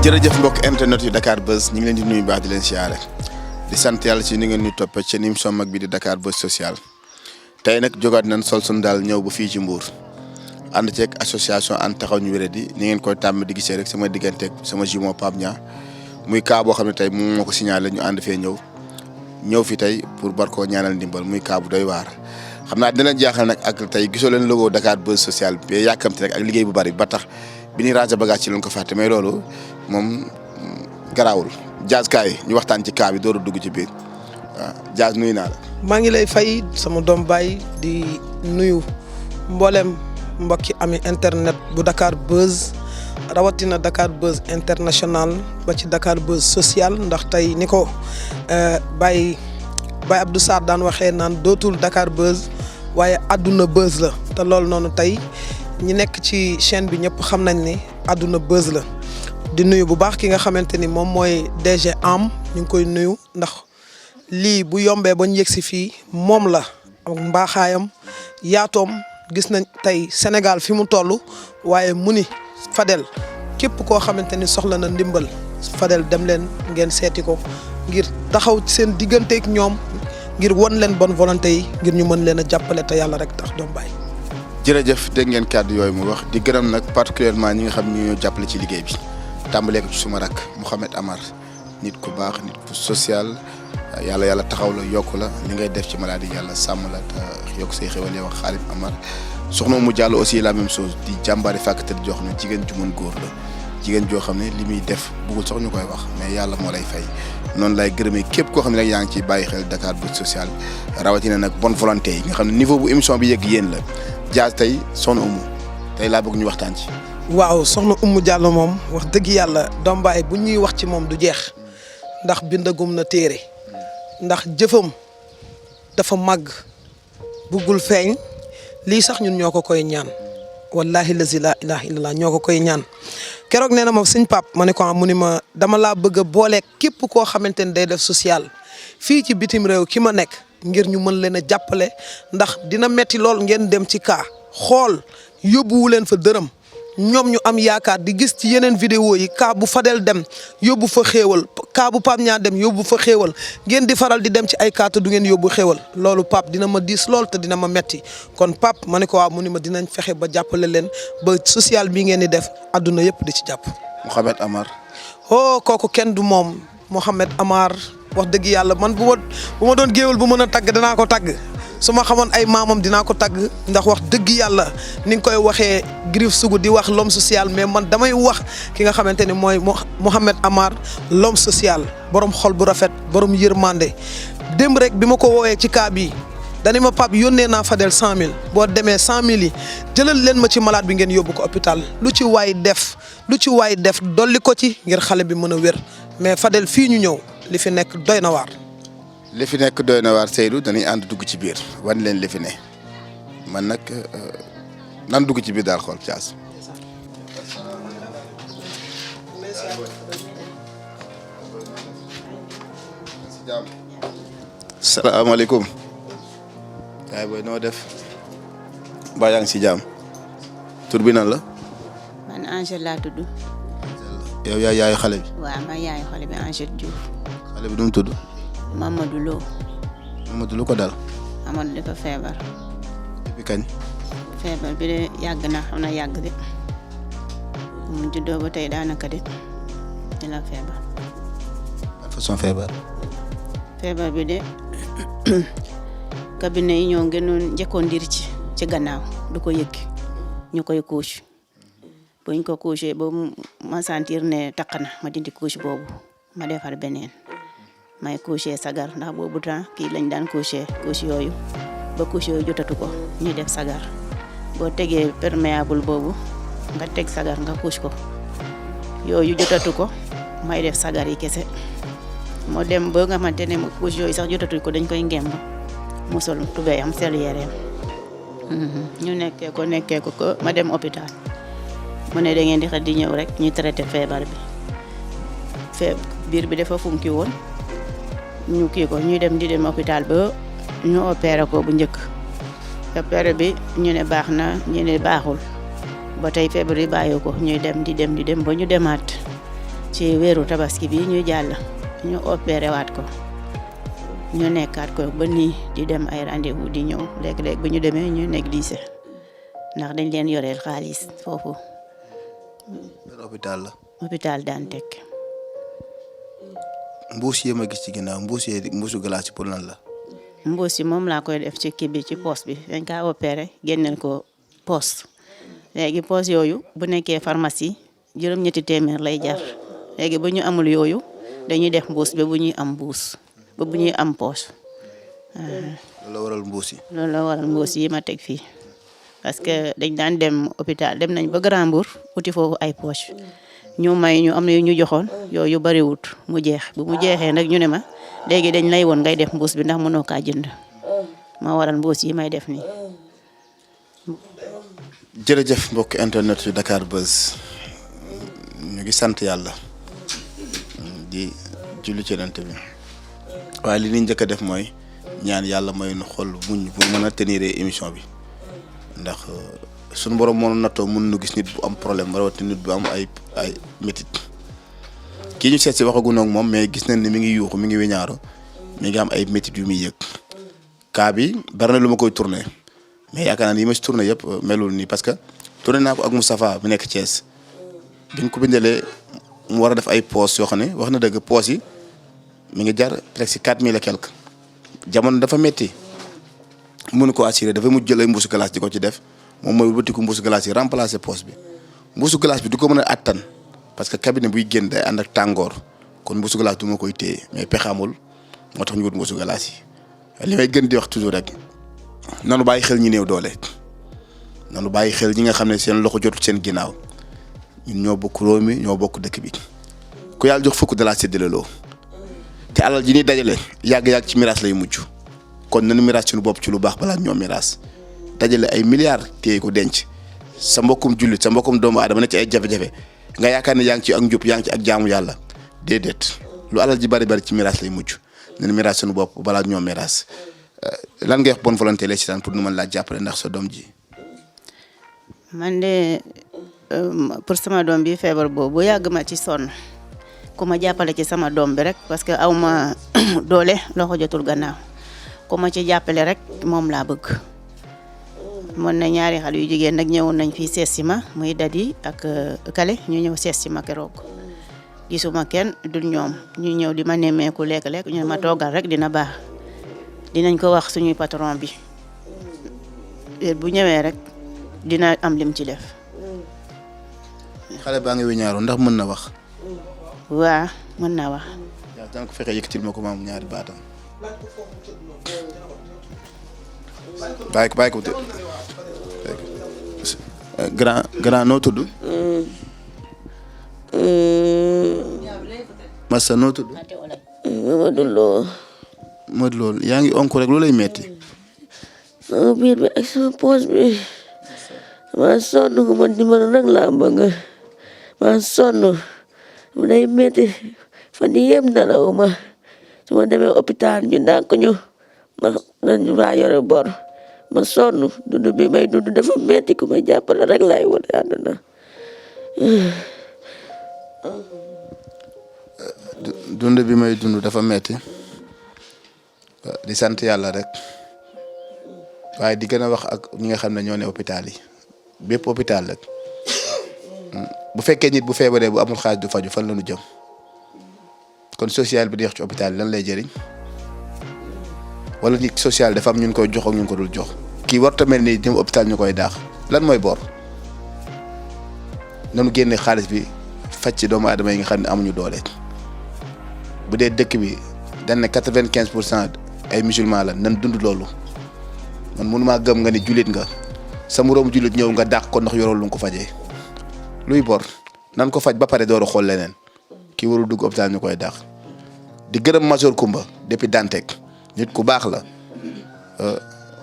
jërëjëf mbokk internet yu Dakar Buzz ñu ngi leen di nuyu baax di leen siyaare di sant yàlla ci ni ngeen ñu toppee ci émission mag bi di Dakar Buzz social tey nag jógaat nañ sol suñu daal ñëw ba fii ci Mbour ànd ceeg association ànd taxaw ñu wéradi ni ngeen koy tàmm di gisee rek sama digganteeg sama jumeau Pape Niang muy cas boo xam ne tey moom moo ko signalé ñu ànd fee ñëw fi tey pour barkoo ñaanal ndimbal muy cas bu doy waar. xam naa dina leen jaaxal nag ak tey gisoo leen logo Dakar Buzz social bi yàkkamti rek ak liggéey bu bari ba tax bi ñuy ranger bagage ci lañ ko fàtte mais loolu moom garaawul Diaz kaay ñu waxtaan ci cas bi door a dugg ci biir waaw Diaz nuyu naa la. maa ngi lay fay sama doom baay di nuyu mboolem mbokki ami internet bu Dakar Buzz rawatina Dakar Buzz international ba ci Dakar Buzz social ndax tey ni ko Baye Abdou Sarr daan waxee naan dootul Dakar Buzz waaye àdduna buzz la te loolu noonu tey ñi nekk ci chaîne bi ñëpp xam nañ ni àdduna buzz la di nuyu bu baax ki nga xamante ni moom mooy DG Am ñu ngi koy nuyu ndax lii bu yombee ba ñu yegg si fii moom la ak mbaaxaayam yaatoom gis nañ tey Sénégal fi mu toll waaye mu ni Fadel képp koo xamante ni soxla na ndimbal Fadel dem leen ngeen seeti ko ngir taxaw seen digganteeg ñoom ngir won leen bonne volonté yi ngir ñu mën leen a jàppale te yàlla rek tax doom baay. jërëjëf dégg ngeen kàddu yooyu mu wax di gërëm nag particulièrement ñi nga xam ñu ñoo jàppale ci liggéey bi tàmbalee ko ci suma rak Mouhamed Amar nit ku baax nit ku social yàlla taxaw la yokk la li ngay def ci maladie yàlla sàmm la te yokk say xéwal yow ak Xaalim Amar soxna mu jàll aussi la même chose di jàmbaari fàkkatal joo xam ne jigéen ju mën góor la jigéen joo xam ne li muy def bëggul sax ñu koy wax mais yàlla moo lay fay noonu lay gërëmee képp koo xam ne rek yaa ngi ciy bàyyi xel Dakar Buzz social rawatina nag bonne volonté yi nga xam ne niveau bu émission bi yegg yéen la Diaz tey soxna Oumou tey laa bëgg ñu waxtaan ci. waaw soxna Oumou Diallo moom wax dëgg yàlla doom baay bu ñuy wax ci moom du jeex ndax bindagum na téere ndax jëfam dafa màgg buggul feeñ lii sax ñun ñoo ko koy ñaan wallahi lazi la ilaha illallah ñoo ko koy ñaan keroog nee na ma sëñ Pape ma ne ko mu ni ma dama laa bëgg a boole képp koo xamante ni day def social fii ci bitim réew ki ma nekk ngir ñu mën leen a jàppale ndax dina metti lool ngeen dem ci kaa xool yóbbuwu leen fa dërëm ñoom ñu am yaakaar di gis ci yeneen vidéo yi kaa bu Fadel dem yóbbu fa xéewal kaa bu Pape Niang dem yóbbu fa xéewal ngeen di faral di dem ci ay kaa te du ngeen yóbbu xéewal loolu Pape dina ma diis lool te dina ma metti kon Pape ma ne ko waaw mu ni ma dinañ fexe ba jàppale leen ba social bi ngeen di def àdduna yëpp di ci jàpp. Mouhamed Amar. oh kooku kenn du moom Mouhamed Amar wax dëgg yàlla man bu ma doon géewal bu mën a tagg danaa ko tagg. su ma xamoon ay maamam dinaa ko tagg ndax wax dëgg yàlla ni nga koy waxee Griff Sougou di wax l'homme social mais man damay wax ki nga xamante ni mooy Mouhamed Amar l'homme social borom xol bu rafet borom yërmande démb rek bi ma ko woowee ci cas bii dani ma Pape yónnee naa Fadel 100000 boo demee 100000 yi jëlal leen ma ci malade bi ngeen yóbbu ko hôpital lu ci waay def dolli ko ci ngir xale bi mën a wér mais Fadel fii ñu ñëw li fi nekk doy na waar. li fi nekk doy na waar Seydou dañuy ànd dugg ci biir wan leen li fi ne man nag nan dugg ci biir daal xool Diaz. salaamaaleykum. yaay booy noo def. mbaa yaa ngi si jàmm. tur bi nan la. man Angèle laa tudd. yow yaay yaayu xale bi. waaw man yaayu xale bi Angèle Diouf. xale bi nu mu tudd. Mamadou Lo. Mamadou lu ko dal. Amadou dafa feebar. depuis kañ. feebar bi de yàgg na xam na yàgg de mu juddoo ba tey daanaka de dina feebar. ban façon feebar. feebar bi de cabinet yi ñoo gënoon njëkkoon ndir ci gannaaw du ko yëg ñu koy couche buñ ko couché ba ma sentir ne taq na ma dindi couche boobu ma defar beneen. may couché sagar ndax boobu temps kii lañ daan couché couche yooyu ba couche yooyu jotatu ko ñu def sagar boo tegee perméable boobu nga teg sagar nga couche ko yooyu jotatu ko may def sagar yi kese moo dem ba nga xamante ne couche yooyu sax jotatu ko dañ koy ngemb mu sol tubéyam sel yereem ñu nekkee ko ma dem hôpital mu ne da ngeen di xet di ñëw rek ñu traité feebar bi biir bi dafa funki woon ñu kii ko ñuy dem di dem hôpital ba ñu opéré ko bu njëkk opéré bi ñu ne baax na ñu ne baaxul ba tey feebar yi bàyyi ko ñuy dem di dem ba ñu demaat ci weeru tabaski bi ñu jàll ñu opéré waat ko ñu nekkaat ko ba nii di dem ay rendez-vous di ñëw léeg-léeg bu ñu demee ñu négligé ndax dañ leen yoreel xaalis foofu. hôpital la. hôpital Dantec. mbuus yi ma gis ci ginnaaw mbuusu glace pour lan la. mbuus yi moom laa koy def ci kii bi ci poche bi dañ kaa opéré génneel ko poche léegi poche yooyu bu nekkee pharmacie juróom-ñetti téeméer lay jar léegi bu ñu amul yooyu dañuy def mbuus ba bu ñuy am mbuus ba bu ñuy am poche. loolu la waral mbuus yi. loolu la waral mbuus yi ma teg fii parce que dañ daan dem hôpital dem nañ ba Grand Mbour uti foofu ay poche ñu may ñu am na yu ñu joxoon yooyu bariwut mu jeex bu mu jeexee nag ñu ne ma léegi dañ lay woon ngay def mbuus bi ndax mënoo kaa jënd ma waral mbuus yi may def nii. jërëjëf mbokk internet yu Dakar Buzz ñu ngi sant yàlla di julli ci Yonent bi waaye li ñu njëkk a def mooy ñaan yàlla may nu xol muñ bu mën a tenir émission bi ndax suñu borom moo nattoo mun nu gis nit bu am problème rawatina nit bu am ay métit kii ñu seet si waxaguñoo ak moom mais gis nañ ni mi ngi yuuxu mi ngi weñaaru mi ngi am ay métit yu muy yëg cas bi bari na lu ma koy tourné mais yaakaar naa ni yi ma si tourné yëpp melul nii parce que tourné naa ko ak Moustapha bu nekk Thiès biñ ko bindalee mu war a def ay poches yoo xam ne wax na dëgg poches yi mi ngi jar presque 4000 et quelque jamono dafa métti mënu ko assuré dafa mujj jël ay mbuusu glace di ko ci def moom mooy wëtiku mbuusu glace yi remplacer poche bi mbuusu glace bi du ko mën a attan parce que cabinet buy génn day ànd ak tàngoor kon mbuusu glace du ma koy téye mais pexamul moo tax ñu wut mbuusu glace yi li may gën di wax toujours rek nanu bàyyi xel ñi néew doole nanu bàyyi xel ñi nga xam ne seen loxo jotul seen ginnaaw ñun ñoo bokk réew mi ñoo bokk dëkk bi ku yàlla jox fukk dalaa séddale loo te alal ji ñuy dajale yàgg-yàgg ci miraas lay mujj kon nanu miraas suñu bopp ci lu baax balaa ñoo miraas dajale ay milliards téye ko denc sa mbokkum jullit sa mbokkum doomu aadama ne ci ay jafe-jafe nga yaakaar ne yaa ngi ci ak njub yaa ngi ci ak jaamu yàlla déedéet lu alal ji bari bari ci miraas lay mujj nanu miraas suñu bopp balaa ñoo miraas lan ngay wax bonne volonté lay sitaan pour nu mën laa jàppale ndax sa doom ji. man de pour sama doom bi feebar boobu yàgg ma ci sonn ku ma jàppale ci sama doom bi rek parce que aw ma doole loxo jotul gannaaw ku ma ci jàppale rek moom laa bëgg. mën na ñaari xale yu jigéen nag ñëwoon nañ fii sees si ma muy Dadi ak Kale ñu ñëw sees si ma keroog gisuma kenn dul ñoom ñu ñëw di ma nemmeeku lekk-lekk ñu ma toogal rek dina baax dinañ ko wax suñuy patron bi bu ñëwee rek dina am lim ci def. xale baa ngi weñaaru ndax mën na wax. waa mën na wax. yaa daan ko fexe yëkkatil ma ko maam ñaari baatam. bàyyi ko grand noo tudd. Massa noo tudd. Modou Lo yaa ngi onk rek lu lay metti. sama biir bi ak sama poos bi maa sonn ko man dimbali rek laa bëgg maa sonn mu day metti fan yii yëpp nelawuma su ma demee hôpital ñu ndànk ñu ma nañu maa yore bor ma sonn dund bi may dund dafa metti ku ma jàppale rek laay wut àdduna. dund bi may dund dafa metti di sant yàlla rek waaye di gën a wax ak ñi nga xam ne ñoo ne hôpital yi bépp hôpital rek bu fekkee nit bu feebaree bu amul xaalis du faju fan la ñu jëm kon social bi di wax ci hôpital yi lan lay jëriñ wala nit social dafa am ñun koy jox ak ñun ko dul jox kii warta mel ni dem hôpital ñu koy daax lan mooy bor nanu génne xaalis bi faj ci doomu aadama yi nga xam ne amuñu doole bu dee dëkk bi dañ ne 95% ay musulman la nan dund loolu man mënumaa gëm nga ni jullit nga sa moroomu jullit ñëw nga dàq ko ndax yoroo lu nga ko fajee luy bor nan ko faj ba pare door a xool leneen kii warul dugg hôpital ñu koy dàq di gërëm Major Kumba depuis Dantec nit ku baax la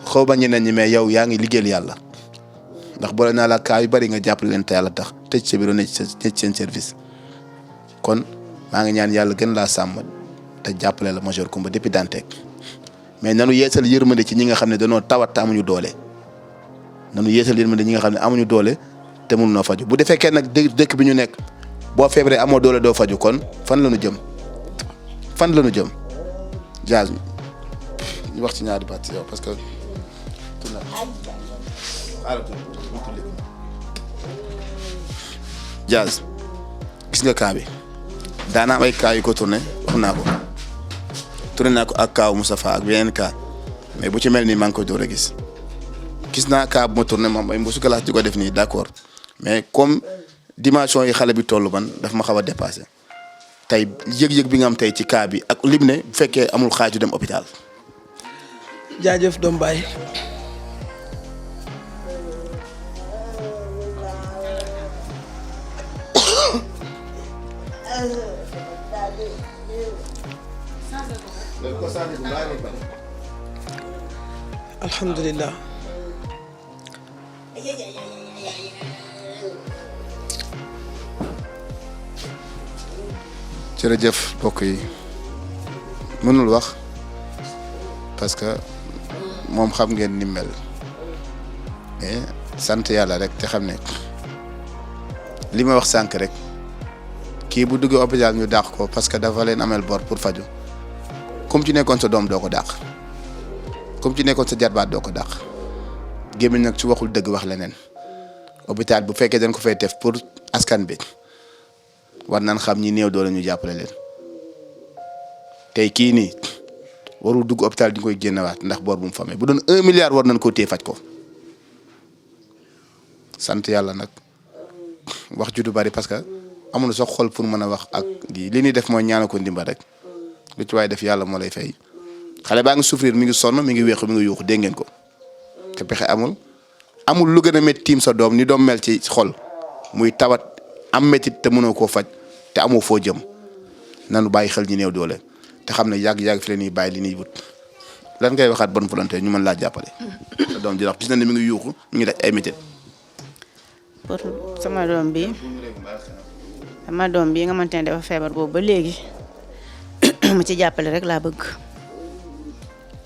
xaw ma ñeneen ñi mais yow yaa ngi liggéeyal yàlla ndax boole naa la kaa yu bari nga jàppale leen te yàlla tax tëj sa bureau ne ci seen service kon maa ngi ñaan yàlla gën laa sàmm te jàppale la Major Kumba depuis Dantec mais nanu yeesal yërmande ci ñi nga xam ne dañoo tawat te amuñu doole nanu yeesal yërmande ñi nga xam ne amuñu doole te mënuñoo faju bu defee kenn nag dëkk bi ñu nekk boo feebaree amoo doole doo faju kon fan la ñu jëm Diaz ñu wax ci ñaari baat yow parce que Diaz gis nga cas bi daana am ay cas yu ko tourné wax naa ko ak kaaw Moustapha ak yeneen cas mais bu ci mel nii maa ngi koy door a gis naa cas bu ma tourné moom ay mbusu glace di ko def nii d'accord mais comme dimension yi xale bi toll man daf ma xaw a dépassé tey yëg-yëg bi nga am tey ci cas bi ak lim ne bu fekkee amul xaaju dem hôpital. jaajëf doom baay alhamdulilah jërëjëf mbokk yi mënul wax parce que moom xam ngeen ni mel mais sant yàlla rek te xam ne li ma wax sànq rek kii bu duggee hôpital ñu dàq ko parce que dafa leen amel bor pour faju comme ci nekkoon sa doom doo ko dàq comme ci nekkoon sa jarbaat doo ko dàq gémmiñ nag ci waxul dëgg wax leneen hôpital bu fekkee dañ ko fay def pour askan bi war nañ xam ñi néew doole ñu jàppale leen tey kii nii warul dugg hôpital di koy génnewaat ndax bor bu mu famee bu doon 1 milliard war nañ ko téye faj ko sant yàlla nag wax ju du bari parce que amul sax xol pour mën a wax ak li ñuy def mooy ñaana ko ndimbal rek lu ci waaye def yàlla moo lay fay xale baa ngi souffrir mi ngi sonn mi ngi weexu mi ngi yuuxu dégg ngeen ko te pexe amul lu gën a métti tiim sa doom ni doom mel ci xol muy tawat am métit te mënoo koo faj te amoo foo jëm nanu bàyyi xel ñi néew doole te xam ne yàgg fi leen ñuy bàyyi li ñuy wut lan ngay waxaat bonne volonté ñu mën laa jàppale. sa doom ji wax gis na ne mi ngi yuuxu mi ngi daj ay métit. pour sama doom bi nga xamante ne dafa feebar boobu ba léegi mu ci jàppale rek laa bëgg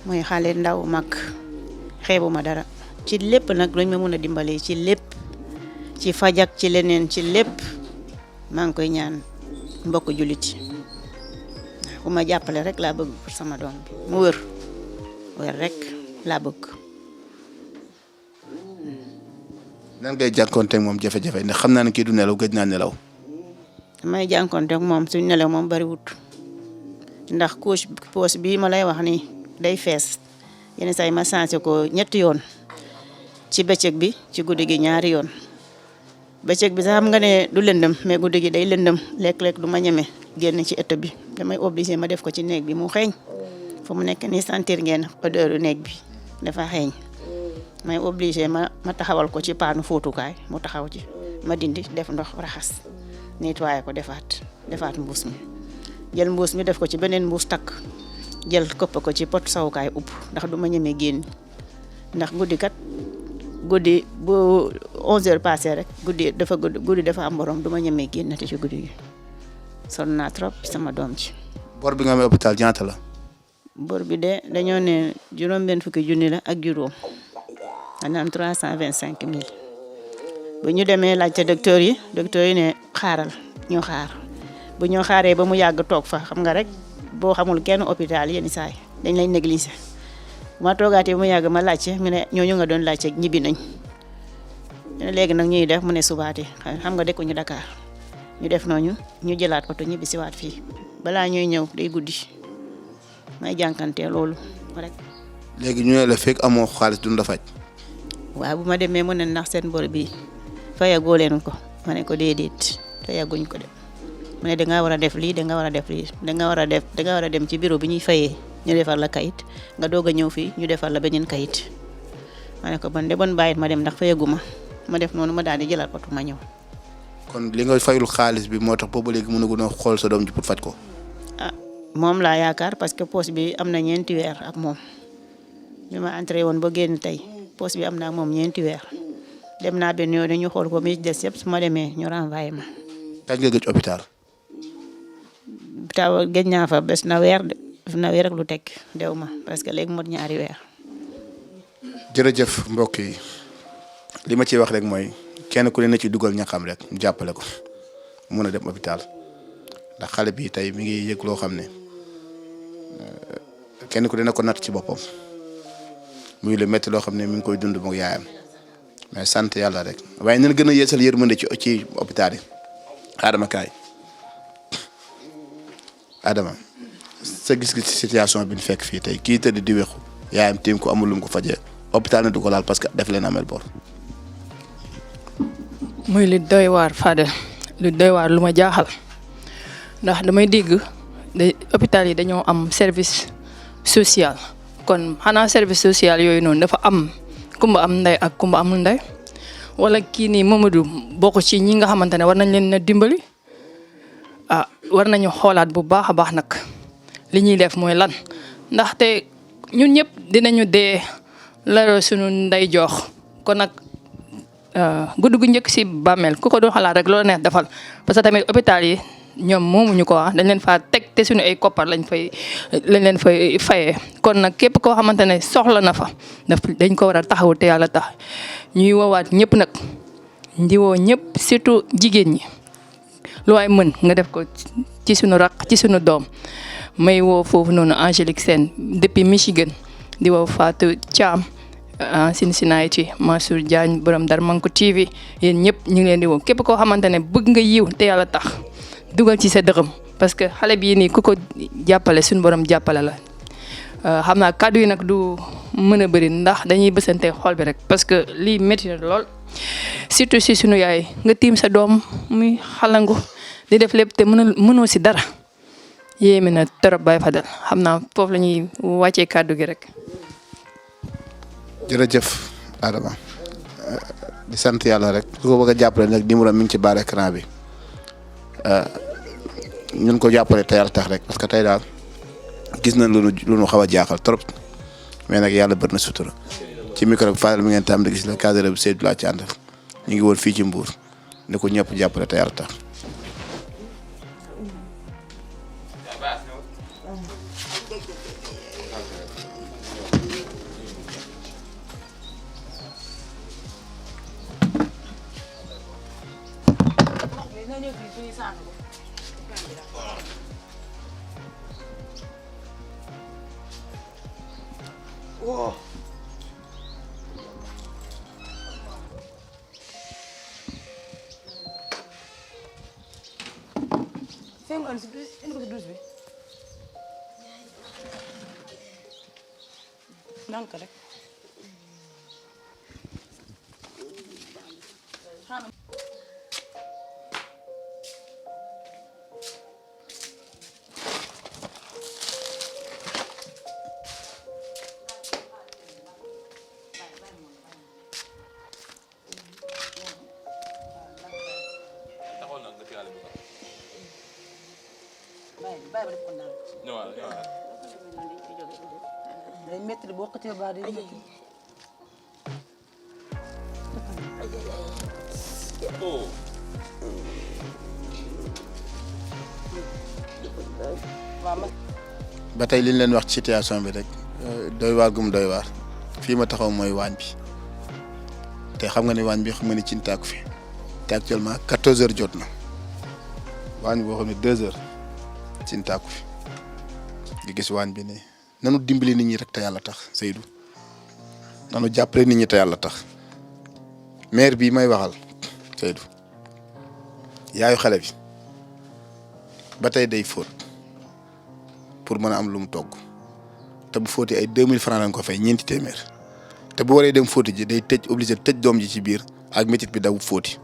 muy xale ndaw mag xeebuma dara ci lépp nag dañ ma mën a dimbale ci lépp ci fajak ci leneen ci lépp maa ngi koy ñaan mbokk jullit bu ma jàppale rek laa bëgg pour sama doom bi mu wër rek laa bëgg. nan ngay jànkoonteeg moom jafe-jafe ndax xam naa ne kii du nelaw gëj naa nelaw. damay jànkoonteeg moom suñ nelaw moom bariwut ndax couche poche bii ma lay wax ni day fees yenn saa yi ma changé ko 3 yoon ci bëccëg bi ci guddi gi 2 yoon bëccëg bi sax xam nga ne du lëndëm mais guddi gi day lëndëm lekk-lekk du ma ñeme génn ci ëtt bi damay obligé ma def ko ci néeg bi mu xeeñ fu mu nekk nii sentir ngeen odeur néeg bi dafa xeeñ may obligé ma taxawal ko ci paanu fóotukaay mu taxaw ci ma dindi def ndox raxas nettoyé ko defaat mbuus mi jël mbuus mi def ko ci beneen mbuus takk jël këpp ko ci pot sawukaay upp ndax du ma ñemee génn ndax guddi bu 11h passé rek guddi dafa am borom du ma ñemee génnati ci guddi gi sonn naa trop sama doom ci. bor bi nga amee hôpital ñaata la. bor bi de dañoo ne juróom-benn fukki junni la ak juróom maanaam 325 000 bu ñu demee laajte docteur yi ne xaaral ñu xaar bu ñu xaaree ba mu yàgg toog fa xam nga rek boo xamul kenn hôpital yenn saay dañ lay négliger ma toogaatee mu yàgg ma laajte mu ne ñooñu nga doon laajte ñibbi nañ léegi nag ñuy def mu ne subaati xam nga dëkkuñu Dakar ñu def nooñu ñu jëlaat oto ñibbi si waat fii balaa ñuy ñëw day guddi may jànkante loolu rek. léegi ñu ne la fekk amoo xaalis duñ la faj. waaw bu ma demee mu ne ndax seen bor bi fayagoo leen ko ma ne ko déedéet fayaguñ ko de mu ne dangaa war a def lii dangaa war a def lii dangaa war a dem ci bureau bi ñuy fayee ñu defar la kayit nga doog a ñëw fii ñu defar la beneen kayit ma ne ko bon bàyyit ma dem ndax fayaguma ma def noonu ma daal di jëlaat oto ma ñëw. kon li nga fayul xaalis bi moo tax boobu léegi mënaguñoo xool sa doom ji pour faj ko. ah moom laa yaakaar parce que poche bi am na 4 weer ak moom bi ma entré woon ba génn tey poche bi am naa moom 4 weer dem naa benn yoon ñu xool ko mi des yëpp su ma demee ñu renvoyé ma. kañ nga gëj hôpital. taw gëj naa fa bés na weer ak lu teg dew ma parce que léegi mot 2 weer. jërëjëf mbokk yi li ma ciy wax rek mooy kenn ku ne na ci dugal ñaxam rek ñu jàppale ko mën a dem hôpital ndax xale bi tey mi ngi yëg loo xam ne kenn ku dina ko natt ci boppam muy lu métti loo xam ne mi ngi koy dund moog yaayam mais sant yàlla rek waaye nañ gën a yeesal yërmande ci hôpital yi. Adama kaay Adama sa gis-gis ci situation bi ñu fekk fii tey kii tëdd di wexu yaayam tiim ko amul lu mu ko fajee hôpital na du ko laal parce que def leen amel bor. muy lu doy waar Fadel lu doy waar lu ma jaaxal ndax damay dégg hôpital yi dañoo am service social kon xanaa service social yooyu noonu dafa am kumba am ndey ak kumba amul ndey wala kii nii Mamadou bokk ci ñi nga xamante ne war nañ leen a dimbali war nañu xoolaat bu baax a baax nag li ñuy def mooy lan ndaxte ñun ñëpp dinañu dee la sunu ndey jox kon nag guddi gu njëkk si bàmmeel ku ko doon xalaat rek loolu neex defal parce que tamit hôpital yi ñoom moomuñu ko dañ leen faa teg te suñu ay koppar lañ leen fay fayee kon nag képp koo xamante ne soxla na fa dañ ko war a taxawu te yàlla tax ñuy woowaat ñëpp nag di woo ñëpp surtout jigéen ñi lu waay mën nga def ko ci suñu raq ci suñu doom may woo foofu noonu Angélique Sène depuis Michigan di woo Fatou Thiam Cincinnati Mansour Diagne borom Darmanko TV yéen ñëpp ñu ngi leen di woo képp koo xamante ne bëgg nga yiw te yàlla tax dugal ci sa dërëm parce que xale bii nii ku ko jàppale suñu borom jàppale la xam naa kàddu yi nag du mën a bëri ndax dañuy bësante xol bi rek parce que lii métti na lool surtout si sunu yaay nga tiim sa doom muy xalangu di def lépp te mënoo si dara yéeme na torop Baye Fadel xam naa foofu la ñuy wàccee kàddu gi rek. jërëjëf Adama di sant yàlla rek su ko bëgg a jàppale nag numéro mi ngi ci barre écran bi ñun ko jàppale te yàlla tax rek parce que tey daal gis nañ lu nu xaw a jaaxal trop mais nag yàlla bëri na sutura ci micro bi Fadel mi ngeen tam di gis la cadre bi Seydou laa ci àndal ñu ngi woon fii ci Mbour ne ko ñëpp jàppale te yàlla tax. Wow. ba tey li ñu leen wax ci situation bi rek doy waar gum doy waar fii ma taxaw mooy waañ bi te xam nga ne waañ bi xam nga ne ci tàkku fi te actuellement 14h jot na waañ boo xam ne 2h ci tàkku fi nga gis waañ bi ne nanu dimbali nit ñi rek te yàlla tax Seydou nanu jàppale nit ñi te yàlla tax maire bii may waxal Seydou yaayu xale bi ba tey day fóot pour mën a am lu mu togg te bu fóoti ay 2000 francs lañ ko fay ñeenti téeméer te bu waree dem fóoti ji day tëj obligé tëj doom ji ci biir ak métit bi daw fóoti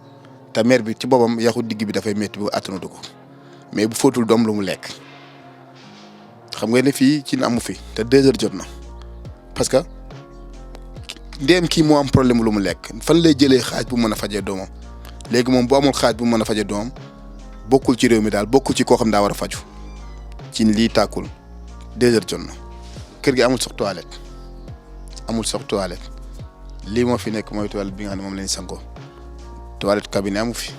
te mère bi ci boppam yaxu digg bi dafay métti bu attanatu ko mais bu fóotul doom lu mu lekk xam nga ne fii ci amu fi te 2h jot na parce que ndéem kii moo am problème lu mu lekk fan lay jëlee xaaj bu mën a fajee doomam léegi moom bu amul xaaj bu mën a fajee doomam bokkul ci réew mi daal bokkul ci koo xam daa war a faju ci lii tàkkul 2h jot na kër gi amul sax toilette lii moo fi nekk mooy toilette bi nga xam ne moom lañ sangoo toilette cabinet amu fi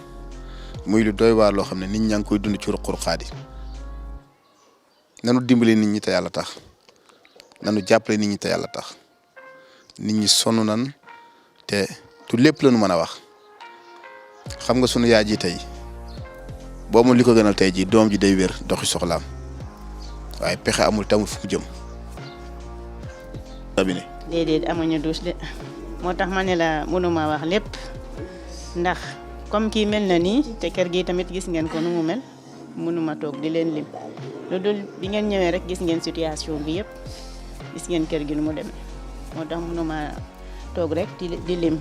muy lu doy waar loo xam ne nit ñaa ngi koy dund ci ruq-ruqaat yi nanu dimbali nit ñi te yàlla tax nanu jàppale nit ñi te yàlla tax nit ñi sonn nan te tu lépp la nu mën a wax xam nga sunu yaay ji tey boo mun li ko gënal tey jii doom ji day wér doxi soxlaam waaye pexe amul tamul fu mu jëm. déedéet amuñu douche de moo tax ma ne la mënuma wax lépp ndax comme kii mel na nii te kër gi tamit gis ngeen ko nu mu mel mënuma toog di leen lim lu dul bi ngeen ñëwee rek gis ngeen situation bi yëpp gis ngeen kër gi nu mu demee moo tax mënuma toog rek di lim.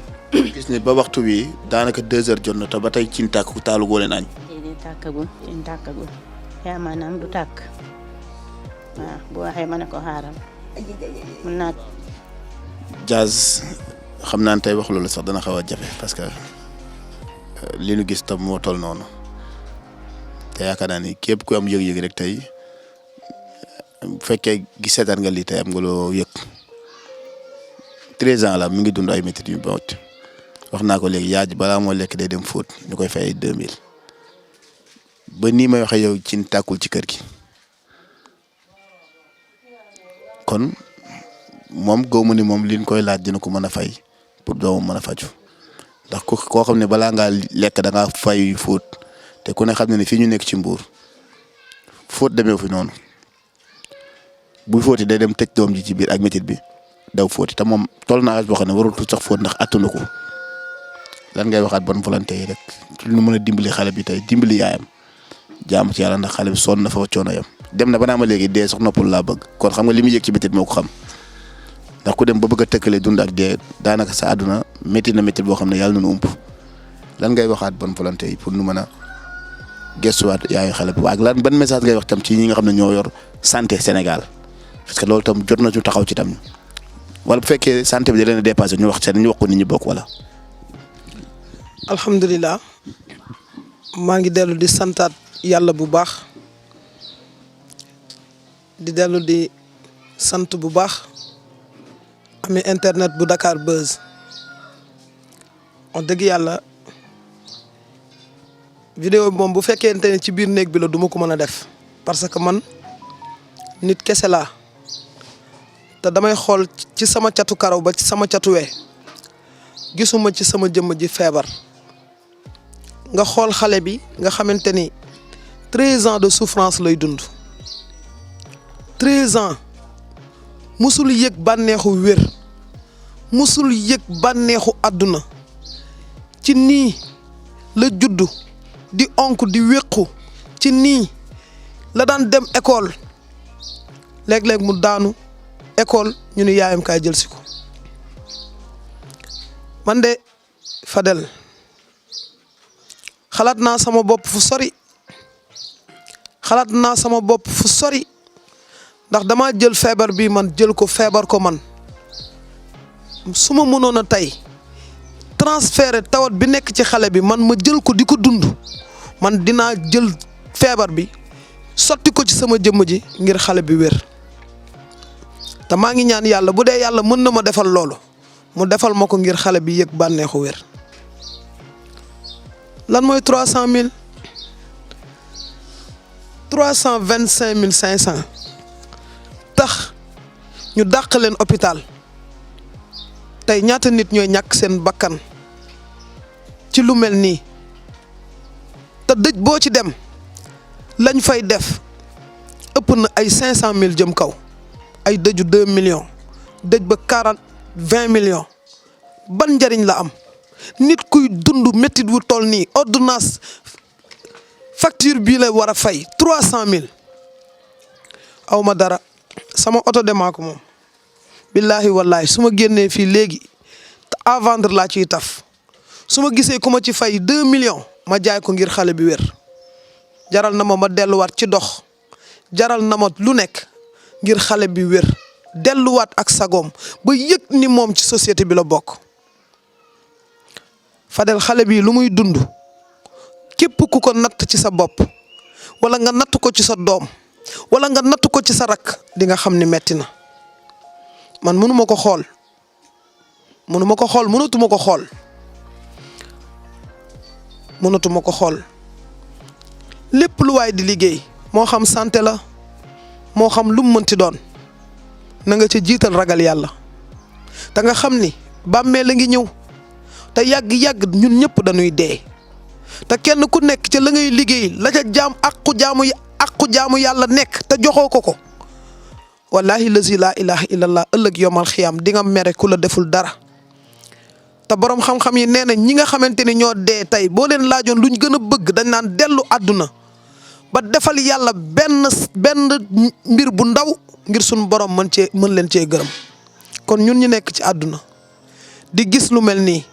gis ne ba waxtu wi daanaka 2 heures jot na te ba tey cin tàkk taalu goo leen añ. déedéet tàkkagul cin tàkkagul yaa maanaam du tàkk waaw bu waxee ma ne ko xaaral mun naa. Jazz xam naa ne tey wax loolu sax dana xaw a jafe parce que li nu gis tam moo toll noonu te yaakaar naa ni képp ku am yëg-yëg rek tey bu fekkee gis seetaan nga lii tey am nga loo yëg 13 ans la mi ngi dund ay métit yu bawut wax naa ko léegi yaaj balaa moo lekk day dem fóot ñu koy fay 2000 ba nii may waxee yow ci tàkkul ci kër gi kon. moom góobu ni moom liñ koy laaj dina ko mën a fay pour doomam mën a faju ndax koo xam ne balaa ngaa lekk da ngaa fay fóot te ku ne xam ne fii ñu nekk ci Mbuur fóot demee fi noonu buy fóoti day dem tëj doom ji ci biir ak métit bi daw fóoti te moom toll naa boo xam ne warul sax fóot ndax attanu ko lan ngay waxaat bonne volonté yi rek lu mën a dimbali xale bi tey dimbali yaayam jaamu ci yàlla ndax xale bi sonn na fa coono yam dem na ba naa ma léegi dee sax noppal laa bëgg kon xam nga li muy yëg ci métit moo ko xam. ndax ku dem ba bëgg a tëkkale dund ak dee daanaka sa àdduna métti na métti boo xam ne yàlla na nu ump lan ngay waxaat bonne volonté yi pour nu mën a gëstuwaat yaayu xale bi waaye lan ban message ngay wax tam ci ñi nga xam ne ñoo yor santé Sénégal parce que loolu tam jot na ñu taxaw ci tam wala bu fekkee santé bi da leen a dépassé ñu wax ko nit ñi bokk wala. alhamdulilah maa ngi dellu di santaat yàlla bu baax di dellu di sant bu baax. ami internet bu Dakar Buzz wax dëgg yàlla vidéo moom bu fekkente ne ci biir néeg bi la duma ko mën a def parce que man nit kese laa te damay xool ci sama catu karaw ba ci sama catu wee gisuma ci sama jëmm ji feebar nga xool xale bi nga xamante ni 13 ans de souffrance lay dund 13 ans musul yëg bànneexu wér musul yëg bànneexu àdduna ci nii la juddu di onk di wéqu ci nii la daan dem école léeg-léeg mu daanu école ñu ni yaayam kaay jël si ko man de Fadel xalaat naa sama bopp fu sori ndax dama jël feebar bi man jël ko feebar ko man su ma mënoon a tey transféré tawat bi nekk ci xale bi man ma jël ko di ko dund man dinaa jël feebar bi sotti ko ci sama jëmm ji ngir xale bi wér te maa ngi ñaan yàlla bu dee yàlla mën na ma defal loolu mu defal ma ko ngir xale bi yëg bànneexu wér. lan mooy 300 000 325 500 tax ñu dàq leen hôpital tey ñaata nit ñooy ñàkk seen bakkan ci lu mel nii te dëj boo ci dem lañ fay def ëpp na ay 500 000 jëm kaw ay dëju 2 millions dëj ba 20 millions ban njariñ la am nit kuy dund métit wu toll nii ordonnance facture bii la war a fay 300 000 aw ma dara sama oto demaa ko moom billaahi wallaahi su ma génnee fii léegi te à vendre laa ciy taf su ma gisee ku ma ci fay 2 millions ma jaay ko ngir xale bi wér jaral na ma delluwaat ci dox jaral na ma lu nekk ngir xale bi wér delluwaat ak sagoom ba yëg ni moom ci société bi la bokk Fadel xale bi lu muy dund képp ku ko natt ci sa bopp wala nga natt ko ci sa doom wala nga natt ko ci sa rakk di nga xam ni metti na man mënuma ko xool mënatuma ko xool lépp lu waay di liggéey moo xam santé la moo xam lu mu mënti doon na nga ci jiital ragal yàlla te nga xam ni bàmmeel la ngi ñëw te yàgg-yàgg ñun ñëpp dañuy dee te kenn ku nekk ca la ngay liggéey la ca aqu jaamu yàlla nekk te joxoo ko wallahi lazi laa ilaha illallah ëllëg yomal xiyaam di nga mere ku la deful dara. te borom xam-xam yi nee na ñi nga xamante ni ñoo dee tey boo leen laajoon luñ gën a bëgg dañ naan dellu àdduna ba defal yàlla benn mbir bu ndaw ngir suñu borom mën leen cee gërëm. kon ñun ñu nekk ci àdduna di gis lu mel nii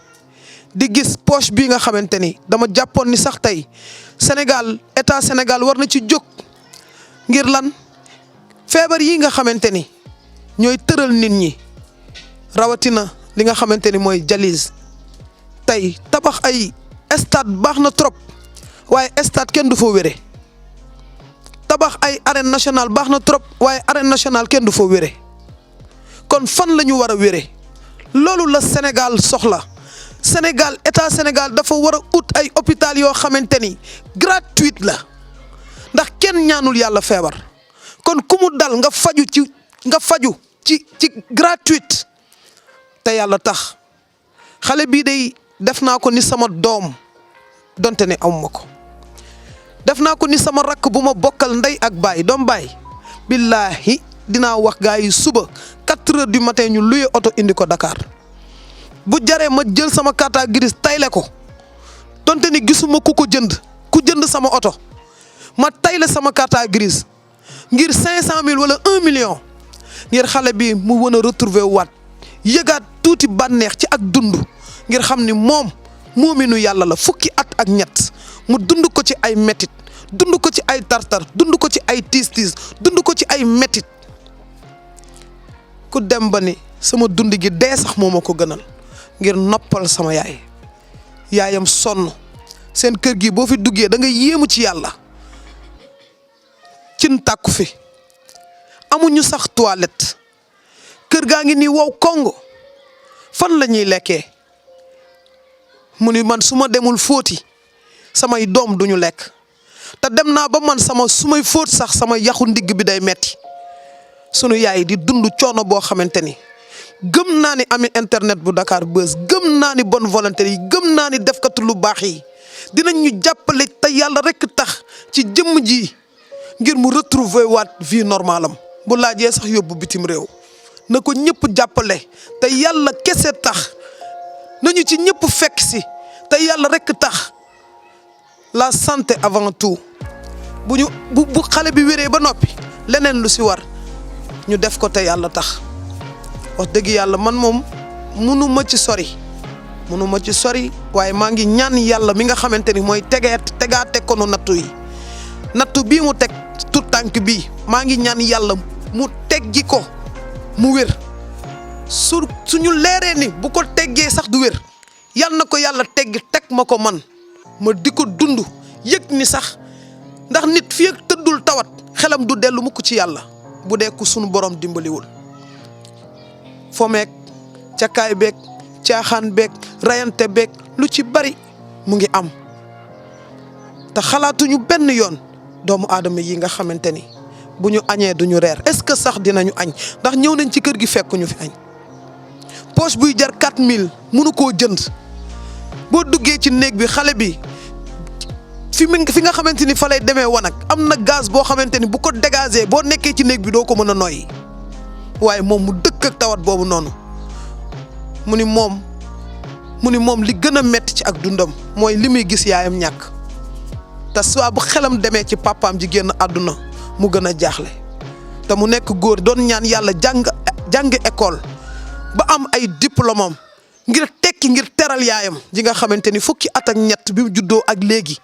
di gis poche bii nga xamante ni dama jàppoon ni sax tey Sénégal état Sénégal war na ci jóg ngir lan feebar yi nga xamante ni ñooy tëral nit ñi rawatina li nga xamante ni mooy dialyse. tey tabax ay stade baax na trop waaye stade kenn du fa wére tabax ay arène nationale baax na trop waaye arène nationale kenn du fa wére kon fan la ñu war a wére loolu la Sénégal soxla. Sénégal état Sénégal dafa war a ut ay hôpital yoo xamante ni gratuite la ndax kenn ñaanul yàlla feebar kon ku mu dal nga faju ci gratuite te yàlla tax. xale bii day def naa ko ni sama doom donte ne amuma ko def naa ko ni sama rakk bu ma bokkal ndey ak baay doom baay billaahi dinaa wax gaa yi suba 4 heures du matin ñu luye oto indi ko Dakar. bu jaree ma jël sama carte grise tayle ko donte ni gisuma ku jënd sama oto ma tayle sama carte grise ngir 500 000 wala 1 million ngir xale bi mu mën a retrouver waat yëgaat tuuti bànneex ci ak dund ngir xam ni moom muuminu yàlla la fukki at ak ñett mu dund ko ci ay métit dund ko ci ay tartar dund ko ci ay tiis dund ko ci ay métit ku dem ba ni sama dund gi dee sax moo ma ko gënal. ngir noppal sama yaayam sonn seen kër gi boo fi duggee da nga yéemu ci yàlla cin tàkku fi amuñu sax toilette kër gaa ngi nii wow kongo fan la ñuy lekkee mu ni man su ma demul fóoti samay doom duñu lekk te dem naa ba man su may fóot sax sama yaxu ndigg bi day metti sunu yaay di dund coono boo xamante ni gëm naa ni ami internet bu Dakar Buzz gëm naa ni bonne volonté yi gëm naa ni defkatu lu baax yi dinañ ñu jàppale te yàlla rek tax ci jëmm ji ngir mu retrouver waat vie normale am bu laajee sax yóbbu bitim réew na ko ñëpp jàppale te yàlla kese tax nañu ci ñëpp fekk si te yàlla rek tax la santé avant tout bu xale bi wéree ba noppi leneen lu si war ñu def ko te yàlla tax. wax dëgg yàlla man moom mënuma ci sori waaye maa ngi ñaan yàlla mi nga xamante ni mooy tegaate ko nu nattu bii mu teg tout tànk bii maa ngi ñaan yàlla mu teggi ko mu wér suñu leeree ni bu ko teggee sax du wér yal na ko yàlla teggi teg ma ko man ma di ko dund yëg ni sax ndax nit fii ak tëddul tawat xelam du dellu mukk ci yàlla bu dee ku sunu borom dimbaliwul. fomeek cakaay beeg caaxaan beeg rayante beeg lu ci bari mu ngi am te xalaatuñu benn yoon doomu aadama yi nga xamante ni bu ñu añee duñu reer est-ce que sax dinañu añ ndax ñëw nañ ci kër gi fekkuñu fi añ poche buy jar 4000 mënu koo jënd boo duggee ci néeg bi xale bi fi nga xamante ni fa lay demee wanag am na gaz boo xamante ni bu ko dégagé boo nekkee ci néeg bi doo ko mën a noyyi waaye moom mu dëkk ak tawat boobu noonu mu ni moom li gën a metti ci ak dundam mooy li muy gis yaayam ñàkk te saa bu xelam demee ci papaam ji génn àdduna mu gën a jaaxle te mu nekk góor doon ñaan yàlla jàng école ba am ay diplôme am ngir tekki ngir teral yaayam ji nga xamante ni fukki at ak ñett bi mu juddoo ak léegi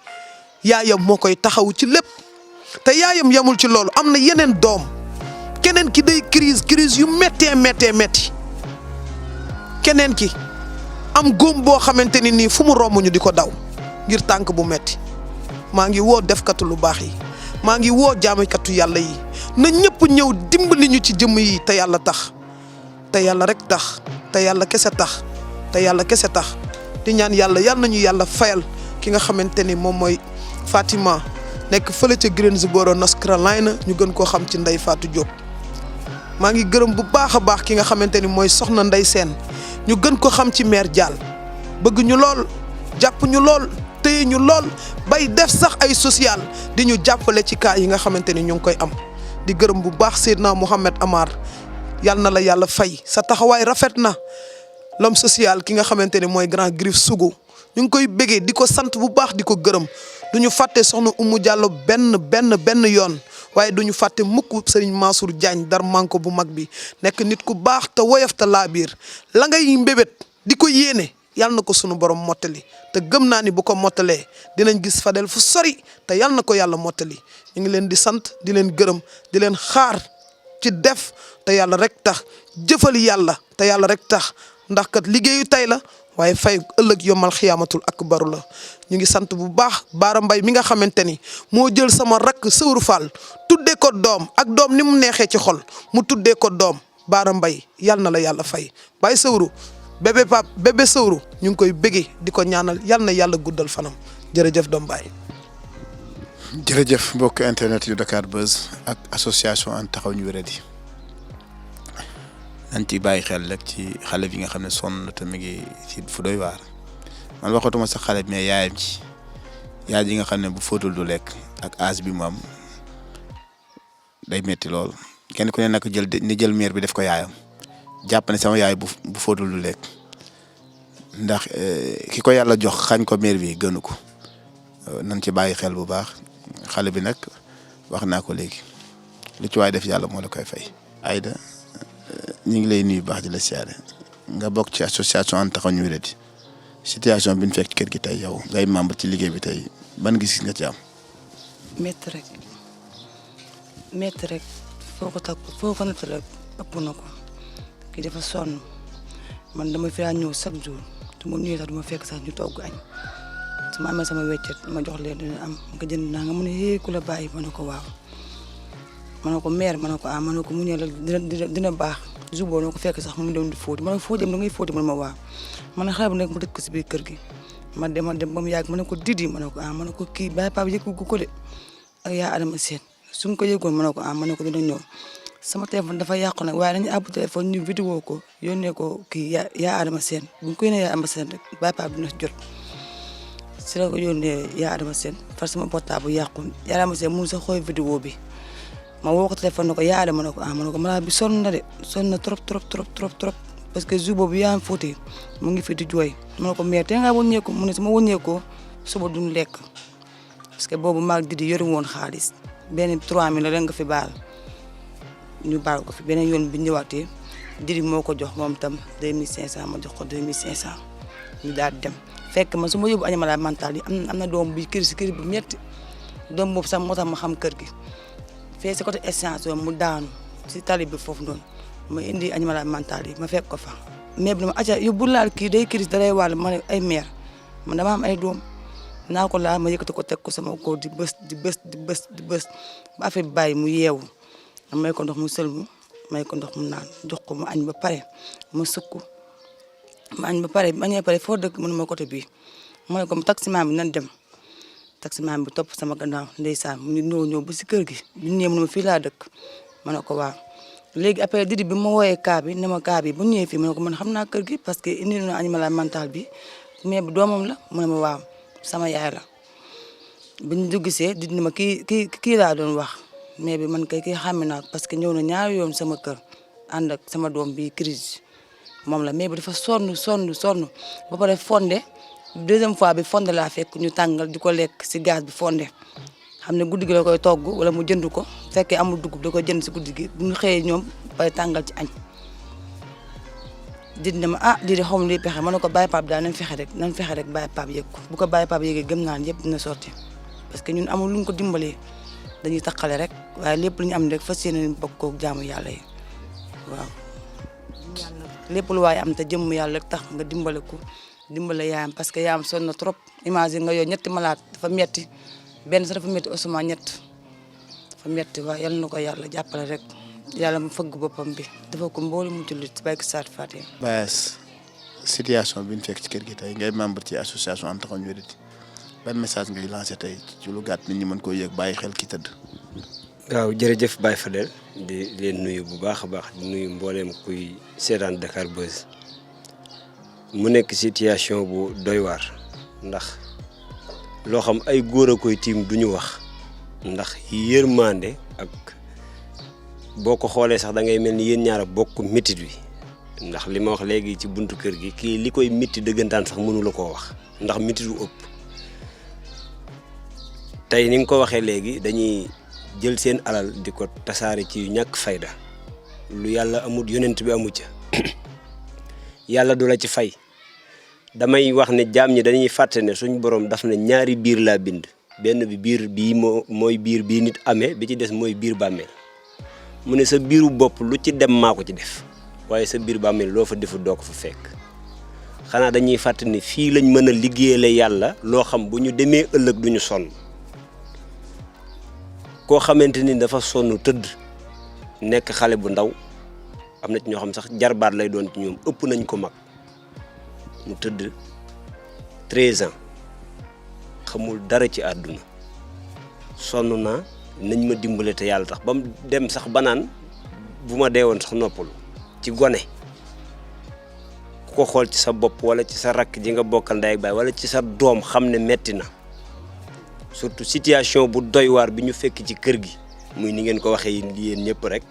yaayam moo koy taxawu ci lépp te yaayam yamul ci loolu am na yeneen doom keneen ki day crise yu méttee métti keneen ki am góom boo xamante ni nii fu mu romb ñu di ko daw ngir tànk bu metti maa ngi woo defkatu lu baax yi maa ngi woo jaamukatu yàlla yi na ñëpp ñëw dimbali ñu ci jëmm yi te yàlla tax te yàlla rek tax te yàlla kese tax di ñaan yàlla nañu yàlla fayal ki nga xamante ni moom mooy Fatima nekk fële ca Greensboro North Carolina ñu gën koo xam ci Ndeye Fatou Diop. maa ngi gërëm bu baax a baax ki nga xamante ni mooy soxna Ndeye Sène ñu gën ko xam ci mère Dial bëgg ñu lool jàpp ñu lool téye ñu lool bay def sax ay social di ñu jàppale ci cas yi nga xamante ni ñu ngi koy am di gërëm bu baax Seydina Mouhamed Amar yal na la yàlla fay sa taxawaay rafet na l'homme social ki nga xamante ni mooy grand Griff Sougou ñu ngi koy bëggee di ko sant bu baax di ko gërëm du ñu fàtte soxna Oumou Diallo benn yoon waaye du ñu fàtte mukk Serigne Mansour Diagne dar manko bu mag bi nekk nit ku baax te woyof te laabiir la ngay mbébét di ko yéene yàlla na ko sunu borom mottali te gëm naa ni bu ko mottalee dinañ gis Fadel fu sori te yàlla na ko yàlla mottali ñu ngi leen di sant di leen gërëm di leen xaar ci def te yàlla rek tax jëfal yàlla te yàlla rek tax ndax kat liggéeyu tey la waaye fay ëllëg yomal xiyaamatul akbaru la ñu ngi sant bu baax Baara Mbay mi nga xamante ni moo jël sama rakk Sëwru Fall tuddee ko doom ak doom ni mu neexee ci xol mu tuddee ko doom Baara Mbay yal na la yàlla fay Baye Sëwru bébé Sëwru ñu ngi koy bëggee di ko ñaanal yal na yàlla guddal fanam jërëjëf doom Baye. jërëjëf mbokk internet yu Dakar Buzz ak association Ànd Taxawu Ñu Wéradi nañ ci bàyyi xel rek ci xale bi nga xam ne sonn na te mi ngi ci fu doy waar man waxatuma sax xale bi mais yaayam ci yaay ji nga xam ne bu fóotul du lekk ak âge bi mu am day metti lool kenn ku ne nag jël mère bi def ko yaayam jàpp ne sama yaay bu fóotul du lekk ndax ki ko yàlla jox xañ ko mère bi gënu ko nañ ci bàyyi xel bu baax xale bi nag wax naa ko léegi lu ci waay def yàlla moo la koy fay. Aïda ñu ngi lay nuyu baax di la siyaare nga bokk ci association Ànd Taxawu Ñu Wéradi situation bi ñu fekk ci kër gi tey yow ngay membre ci liggéey bi tey ban gis nga ci am. métti rek foo ko natt rek ëpp na ko kii dafa sonn man dama fi ñëw chaque jour te mu ñëwee sax du ma fekk sax ñu togg añ su ma amee sama weccet ma jox leen dina am nga jënd naa nga mu ne ku la bàyyi ma ne ko waaw. ma ne ko mère ma ne ko ma ne ko mu ñëw la dina baax jour boobu noo ko fekk sax mu dem di fóoti ma ne ko foo jëm da ngay fóoti ma ne ma waaw ma ne xale bu nekk mu dëkk si biir kër gi ma dem ba mu yàgg ma ne ko Didi ma ne ko ma ne ko kii Baye Pape yëg ko de ak yaa Adama Seen su ma ko yëgoon ma ne ko ma ne ko dina ñëw sama téléphone dafa yàqu nag waaye dañu àbb téléphone ñu vidéo ko yónnee ko kii yaa Adama Seen bu ñu ko yónnee yaa Adama Seen rek Baye Pape dina jot si la ko yónnee yaa Adama Seen far sama portable yàqu yaa Adama Seen mënu sa xooy vidéo bi ma woo ko téléphone ne ko yaa Adama ne ko ma ne ko malade bi sonn na de sonn na trop parce que jour boobu yaa am fóote mu ngi fi di jooy ma ne ko mais tey ngaa wëññeeku mu ne su ma wëññeekoo suba duñ lekk parce que boobu maag Didi yoru woon xaalis benn 3000 rek nga fi baal ñu baal ko fi beneen yoon bi ñëwaatee Didi moo ko jox moom tam 2500 ma jox ko 2500 ñu daal di dem fekk ma su ma yóbbu animal mental yi am na doom bi kër bu metti doom boobu sax moo tax ma xam kër gi fee si côté extension mu daanu si tali bi foofu noonu ma indi animal mental yi ma fekk ko fa mais bi dama acca yow bu laal kii day crise da lay wàll ma ne ay mère man dama am ay doom naa ko laal ma yëkkati ko teg ko sama kaw di bës ba affaire bi bàyyi mu yeewu ma may ko ndox mu sëlmu may ko ndox mu naan jox ko mu añ ba pare ma sukk ma añ ba pare ma añee pare foo dëkk mënu ma côté bii ma ne ko taximan bi nan dem taximan bi topp sama gannaaw ndeysaan mu ñu ñëw ba si kër gi bu ñëwee mu ne ma fii laa dëkk ma ne ko waaw léegi après Didi bi ma wooyee kaa bi ne ma kaa bi bu ñëwee fii ma ne ko man xam naa kër gi parce que indi na animal mental bi mais bu doomam la mu ne ma waaw sama yaay la bi ñu duggsee Didi ne ma kii laa doon wax mais bi man kay kii xàmme naa parce que ñëw na ñaari yoon sama kër ànd ak sama doom bi crise moom la mais bi dafa sonn ba pare fonde deuxième fois bi fonde laa fekk ñu tàngal di ko lekk si gaz bi fonde xam ne guddi gi la koy togg wala mu jënd ko fekkee amul dugub da koy jënd si guddi gi bu ñu xëyee ñoom bay tàngal ci añ Didi ne ma Didi xaw ma luy pexe ma ne ko Baye Pape daal nañ fexe rek Baye Pape yëg ko bu ko Baye Pape yëgee gëm naa ne yëpp dina sotti parce que ñun amul lu ñu ko dimbalee dañuy taqale rek waaye lépp lu ñu am rek fas yéene bokk koog jaamu yàlla yi waaw lépp lu waaye am te jëmm yàlla rek tax nga dimbale yaayam parce que yaayam sonn na trop imagine nga yow ñetti malade dafa metti benn sax dafa metti osuma ñett dafa metti waaye yal na ko yàlla jàppale rek yàlla mu fëgg boppam bi dafa ko mboolu mu jullit ci barke Saat Fatim. Baas situation bi ñu fekk ci kër gi tey ngay membre ci association Ànd Taxawu Ñu Wéradi ban message ngay lancé tey ci lu gàtt nit ñi mën koo yëg bàyyi xel ki tëdd. waaw jërëjëf Baye Fadel di leen nuyu bu baax a baax di nuyu mbooleem kuy seetaan Dakar Buzz mu nekk situation bu doy waar ndax loo xam ay góor a koy tiim duñu wax ndax yërmande ak boo ko xoolee sax da ngay mel ni yéen ñaar a bokk métit wi ndax li ma wax léegi ci buntu kër gi kii li koy métti dëggantaan sax mënu la koo wax ndax métit wu ëpp tey ni nga ko waxee léegi dañuy jël seen alal di ko tasaare ci yu ñàkk fayda lu yàlla amut yonent bi amu ca yàlla du la ci fay damay wax ne jaam ñi dañuy fàtte ne suñ borom daf na ñaari biir laa bind benn bi biir bii mooy biir bii nit amee bi ci des mooy biir bàmmeel mu ne sa biiru bopp lu ci dem maa ko ci def waaye sa biir bàmmeel loo fa deful doo ko fa fekk xanaa dañuy fàtte ne fii lañ mën a liggéeyale yàlla loo xam bu ñu demee ëllëg duñu sonn koo xamante ni dafa sonn tëdd nekk xale bu ndaw am na ci ñoo xam sax jarbaat lay doon ci ñoom ëpp nañ ko mag mu tëdd 13 ans xamul dara ci àdduna sonn naa nañ ma dimbale te yàlla tax ba mu dem sax ba naan bu ma dee woon sax noppalu ci gone ku ko xool ci sa bopp wala ci sa rakk ji nga bokkal ndey ak baay wala ci sa doom xam ne metti na surtout situation bu doy waar bi ñu fekk ci kër gi muy ni ngeen ko waxee yéen ñëpp rek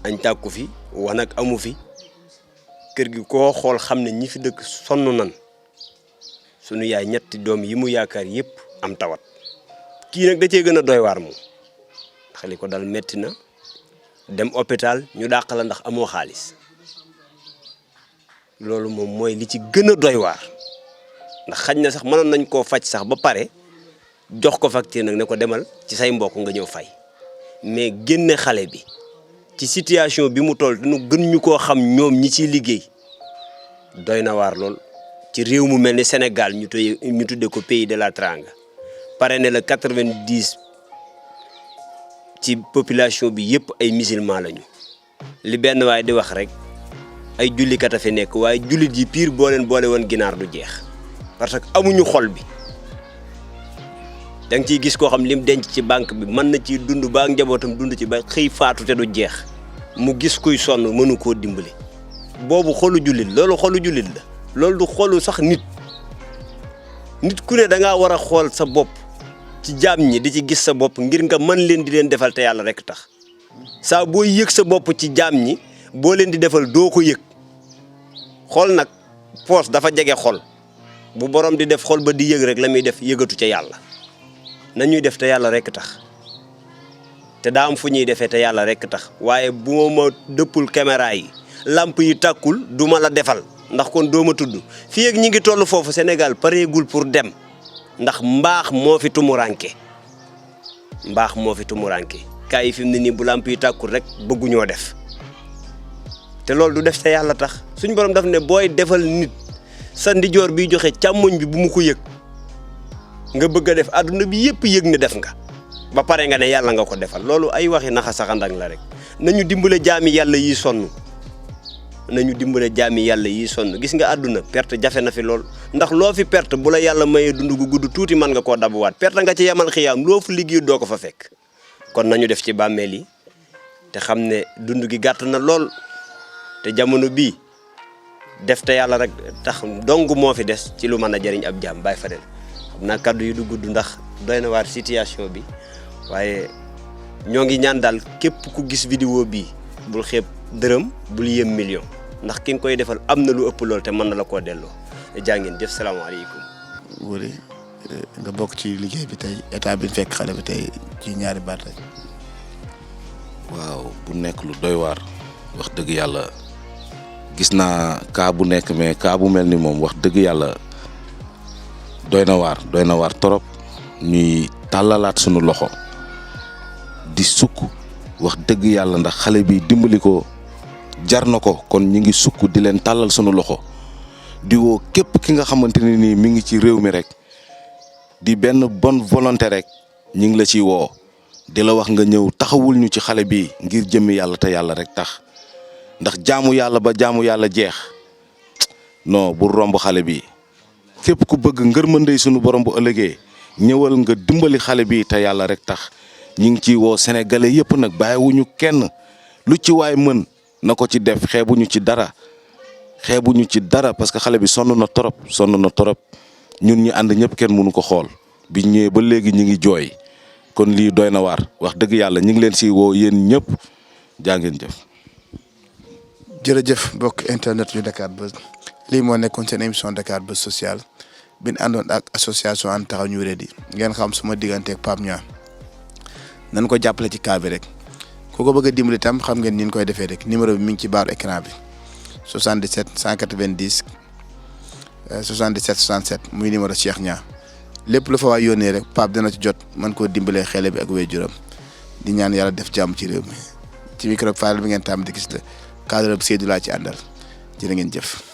añ tàkku fi wanag amu fi kër gi koo xool xam ne ñi fi dëkk sonn nan sunu yaay ñetti doom yi mu yaakaar yëpp am tawat kii nag da cee gën a doy waar moom ndax li ko dal metti na dem hôpital ñu dàq la ndax amoo xaalis loolu moom mooy li ci gën a doy waar ndax xañ na sax mënoon nañ koo faj sax ba pare jox ko facture nag ne ko demal ci say mbokk nga ñëw fay mais génne xale bi ci situation bi mu toll dañu gën ñu koo xam ñoom ñi ciy liggéey doy na waar lool ci réew mu mel ni Sénégal ñu tudde ko pays de la Teranga pare ne la 90 ci population bi yëpp ay musulman lañu li benn waaye di wax rek ay jullikat a fi nekk waaye jullit yi pire boo leen boole woon ginaar du jeex parce que amuñu xol bi da nga ciy gis koo xam lim denc ci banque bi mën na ci dund ba ak njabootam dund ci ba xëy faatu te du jeex mu gis kuy sonn mënu koo dimbali boobu xolu jullit loolu xolu jullit la loolu du xolu sax nit ku ne da ngaa war a xool sa bopp ci jaam ñi di ci gis sa bopp ngir nga mën leen di leen defal te yàlla rek tax saa boo yëg sa bopp ci jaam ñi boo leen di defal doo ko yëg xol nag poos dafa jege xol bu borom di def xol ba di yëg rek la muy def yëgatu ca yàlla nañuy def te yàlla rek tax te daa am fu ñuy defee te yàlla rek tax waaye bu ma dëppul caméra yi lamp yi tàkkul du ma la defal ndax kon doo ma tudd fii ak ñi ngi toll foofu Sénégal pareegul pour dem ndax mbaax moo fi tumuranke kaay yi fi mu ne nii bu lamp yi tàkkul rek bëgguñoo def te loolu du def te yàlla tax suñ borom daf ne booy defal nit sa ndijoor biy joxe càmmoñ bi bu mu ko yëg nga bëgg a def àdduna bi yëpp yëg ne def nga ba pare nga ne yàlla nga ko defal loolu ay waxi naxa saxandang la rek nañu dimbale jaami yàlla yi sonn gis nga àdduna perte jafe na fi lool ndax loo fi perte bu la yàlla mayee dund gu gudd tuuti mën nga koo dabuwaat perte nga ci yemal xiyaam loo fi liggéey doo ko fa fekk kon nañu def ci bàmmeel yi te xam ne dund gi gàtt na lool te jamono bii def te yàlla rek tax dong moo fi des ci lu mën a jëriñ ab jaam Baye Fadel xam naa kaddu yi du gudd ndax doy na waar situation bi waaye ñoo ngi ñaan daal képp ku gis vidéo bii bul xeeb dërëm bul yem million ndax ki nga koy defal am na lu ëpp lool te mën na la koo delloo jaa ngeen jëf salaamaaleykum. Wuri nga bokk ci liggéey bi tey état bi fekk xale bi tey ci ñaari baat rek. waaw bu nekk lu doy waar wax dëgg yàlla gis naa cas bu nekk mais cas bu mel ni moom wax dëgg yàlla doy na waar torop ñuy tàllalaat sunu loxo di sukk wax dëgg yàlla ndax xale bi dimbali ko jar na ko kon ñu ngi sukk di leen tàllal sunu loxo di woo képp ki nga xamante ne nii mi ngi ci réew mi rek di benn bonne volonté rek ñu ngi la ciy woo di la wax nga ñëw taxawul ñu ci xale bi ngir jëmmi yàlla te yàlla rek tax ndax jaamu yàlla ba jaamu yàlla jeex non bu romb xale bi képp ku bëgg ngërmandey sunu borom bu ëllëgee ñëwal nga dimbali xale bi te yàlla rek tax ñu ngi ciy woo sénégalais yëpp nag bàyyiwuñu kenn lu ci waay mën na ko ci def xeebuñu ci dara parce que xale bi sonn na torop ñun ñi ànd ñëpp kenn mënu ko xool biñ ñëwee ba léegi ñi ngi jooy kon lii doy na waar wax dëgg yàlla ñi ngi leen si woo yéen ñëpp jaa ngeen jëf. jërëjëf mbokk internet yu Dakar Buzz lii moo nekkoon seen émission Dakar Buzz social bi ñu àndoon ak association ànd taxaw ñu wéradi ngeen xam suma digganteeg Pape Niang nañ ko jàppale ci cas bi rek ku ko bëgg a dimbali tam xam ngeen ni ñu koy defee rek numéro bi mi ngi ci baaru écran bi 77 190 77 67 muy numéro Cheikh Niang lépp lu fa waay yónnee rek Pape dina ci jot mën koo dimbalee xele bi ak waajuram di ñaan yàlla def jàmm ci réew mi ci micro Fall bi ngeen tàmm di gis la cadre bi Seydou laa ci àndal jërë ngeen jëf.